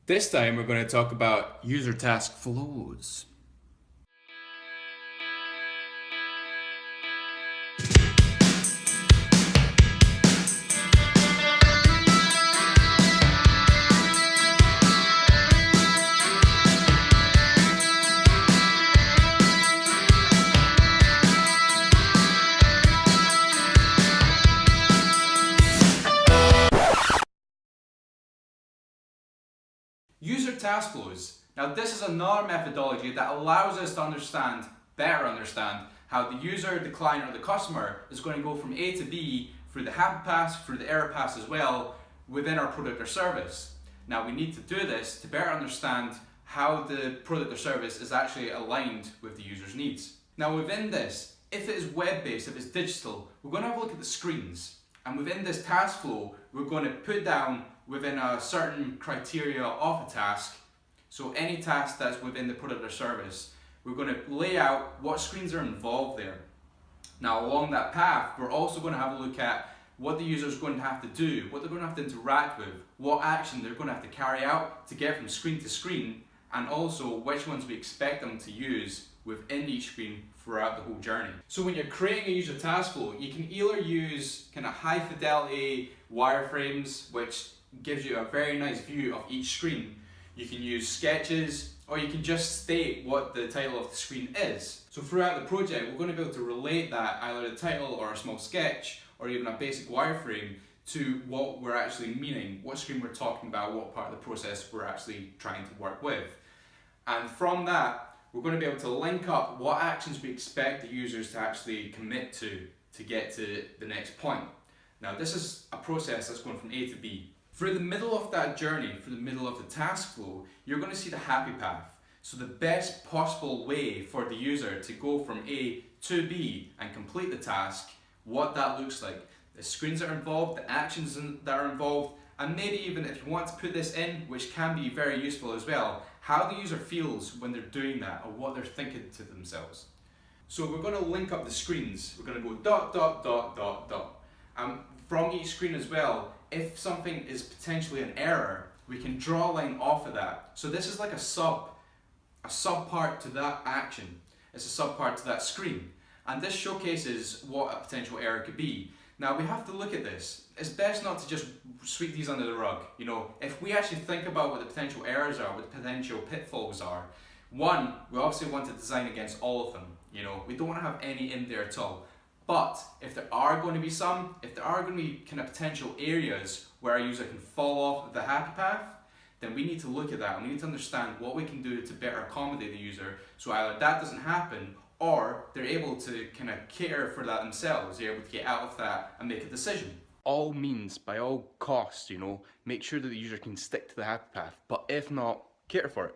This time we're going to talk about user task flows. User task flows. Now this is another methodology that allows us to better understand how the user, the client or the customer is going to go from A to B through the happy path, through the error path as well within our product or service. Now we need to do this to better understand how the product or service is actually aligned with the user's needs. Now within this, if it is web-based, if it's digital, we're going to have a look at the screens. And within this task flow, we're going to put down within a certain criteria of a task, so any task that's within the product or service, we're going to lay out what screens are involved there. Now along that path, we're also going to have a look at what the user is going to have to do, what they're going to have to interact with, what action they're going to have to carry out to get from screen to screen, and also which ones we expect them to use within each screen throughout the whole journey. So when you're creating a user task flow, you can either use kind of high fidelity wireframes, which gives you a very nice view of each screen. You can use sketches, or you can just state what the title of the screen is. So throughout the project, we're going to be able to relate that, either the title or a small sketch, or even a basic wireframe, to what we're actually meaning, what screen we're talking about, what part of the process we're actually trying to work with. And from that, we're going to be able to link up what actions we expect the users to actually commit to get to the next point. Now this is a process that's going from A to B. Through the middle of that journey, through the middle of the task flow, you're going to see the happy path. So the best possible way for the user to go from A to B and complete the task, what that looks like. The screens that are involved, the actions that are involved, and maybe even if you want to put this in, which can be very useful as well, how the user feels when they're doing that or what they're thinking to themselves. So we're going to link up the screens. We're going to go dot, dot, dot, dot, dot. And from each screen as well, if something is potentially an error, we can draw a line off of that. So this is like a sub part to that action. It's a sub part to that screen. And this showcases what a potential error could be. Now we have to look at this. It's best not to just sweep these under the rug. You know, if we actually think about what the potential errors are, what the potential pitfalls are, one, we obviously want to design against all of them. You know, we don't want to have any in there at all. But if there are going to be some, if there are going to be kind of potential areas where a user can fall off the happy path, then we need to look at that and we need to understand what we can do to better accommodate the user so either that doesn't happen or they're able to kind of cater for that themselves, they're able to get out of that and make a decision. All means, by all costs, you know, make sure that the user can stick to the happy path, but if not, cater for it.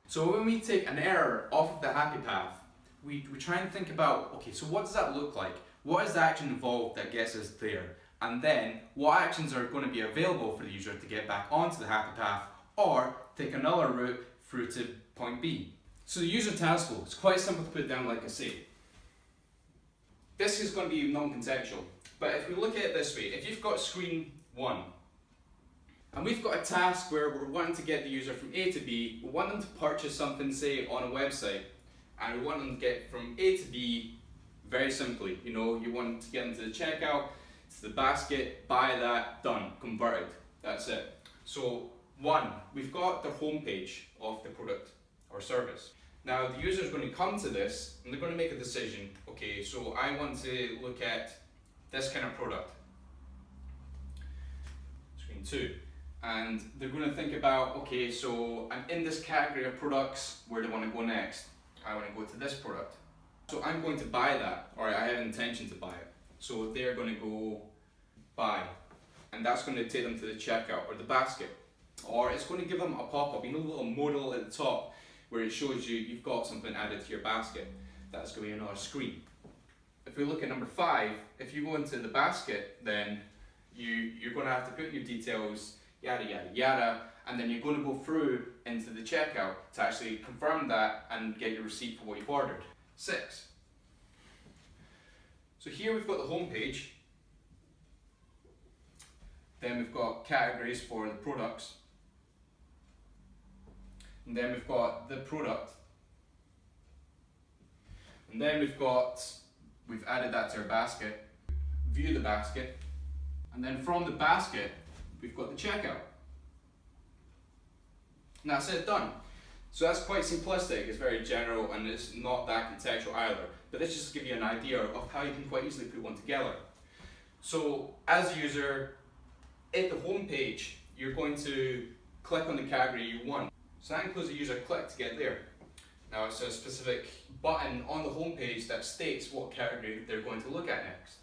So when we take an error off of the happy path, we try and think about, okay, so what does that look like? What is the action involved that gets us there? And then, what actions are going to be available for the user to get back onto the happy path or take another route through to point B? So the user task flow, it's quite simple to put down like I say. This is going to be non-conceptual, but if we look at it this way, if you've got screen 1, and we've got a task where we're wanting to get the user from A to B, we want them to purchase something, say, on a website, and we want them to get from A to B very simply. You know, you want to get them to the checkout, to the basket, buy that, done, converted. That's it. So 1, we've got the home page of the product or service. Now the user is going to come to this and they're going to make a decision. Okay, so I want to look at this kind of product. Screen 2. And they're going to think about, okay, so I'm in this category of products, where do I want to go next? I want to go to this product. So I'm going to buy that, or I have an intention to buy it. So they're going to go buy, and that's going to take them to the checkout or the basket. Or it's going to give them a pop-up, you know, the little modal at the top where it shows you've got something added to your basket. That's going to be another screen. If we look at number 5, if you go into the basket, then you're going to have to put your details, yada yada yada, and then you're going to go through into the checkout to actually confirm that and get your receipt for what you've ordered. 6. So here we've got the home page, then we've got categories for the products, and then we've got the product, and then we've added that to our basket, view the basket, and then from the basket we've got the checkout. And that's it, done. So that's quite simplistic, it's very general and it's not that contextual either, but this just gives you an idea of how you can quite easily put one together. So as a user, at the home page, you're going to click on the category you want. So that includes a user click to get there. Now it's a specific button on the home page that states what category they're going to look at next.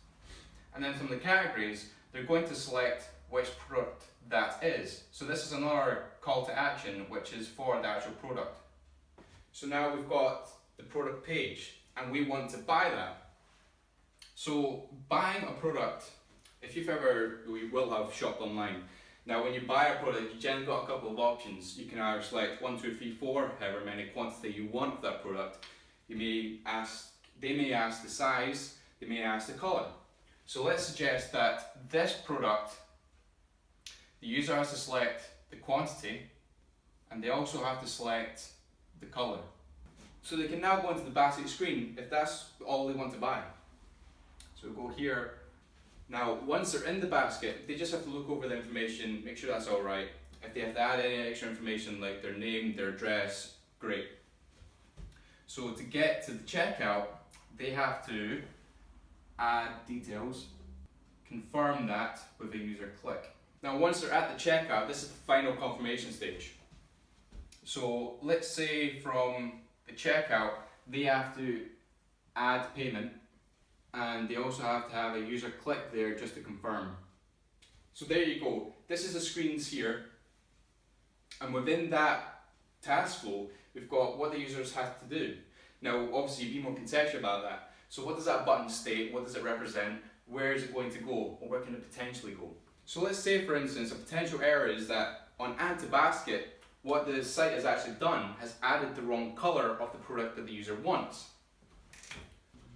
And then from the categories, they're going to select which product that is. So this is another call to action, which is for the actual product. So now we've got the product page and we want to buy that. So buying a product, if you've ever, we will have shopped online. Now when you buy a product, you generally got a couple of options. You can either select 1, 2, 3, 4, however many quantity you want for that product. They may ask the size, they may ask the colour. So let's suggest that this product, the user has to select the quantity and they also have to select the colour. So they can now go into the basket screen if that's all they want to buy. So we'll go here. Now once they're in the basket, they just have to look over the information, make sure that's alright. If they have to add any extra information like their name, their address, great. So to get to the checkout, they have to add details, confirm that with a user click. Now once they're at the checkout, this is the final confirmation stage. So let's say from the checkout, they have to add payment and they also have to have a user click there just to confirm. So there you go, this is the screens here, and within that task flow, we've got what the users have to do. Now obviously be more contextual about that. So what does that button state, what does it represent, where is it going to go, or where can it potentially go? So let's say for instance a potential error is that on add to basket, what the site has actually done has added the wrong colour of the product that the user wants.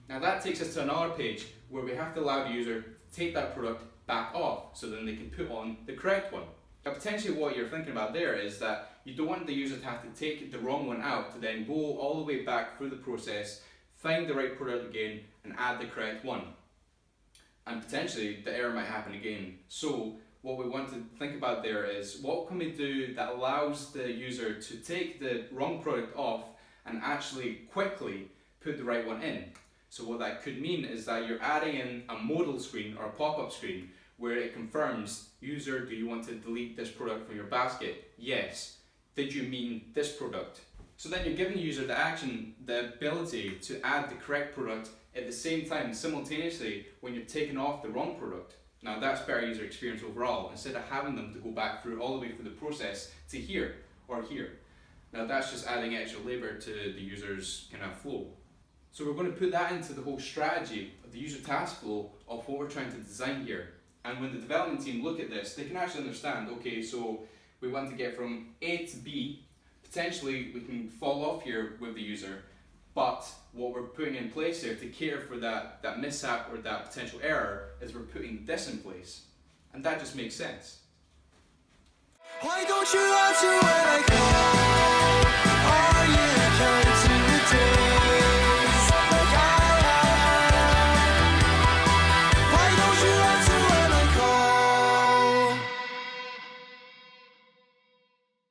Now that takes us to another page where we have to allow the user to take that product back off so then they can put on the correct one. Now potentially what you're thinking about there is that you don't want the user to have to take the wrong one out to then go all the way back through the process, find the right product again and add the correct one. And potentially the error might happen again. So what we want to think about there is what can we do that allows the user to take the wrong product off and actually quickly put the right one in. So what that could mean is that you're adding in a modal screen or a pop-up screen where it confirms, user, do you want to delete this product from your basket? Yes. Did you mean this product? So then you're giving the user the action, the ability to add the correct product at the same time, simultaneously, when you're taking off the wrong product. Now that's better user experience overall, instead of having them to go back through all the way through the process to here or here. Now that's just adding extra labour to the user's kind of flow. So we're going to put that into the whole strategy of the user task flow of what we're trying to design here. And when the development team look at this, they can actually understand, okay, so we want to get from A to B, potentially we can fall off here with the user, but what we're putting in place here to cater for that mishap or that potential error is we're putting this in place. And that just makes sense. Why don't you answer when I call?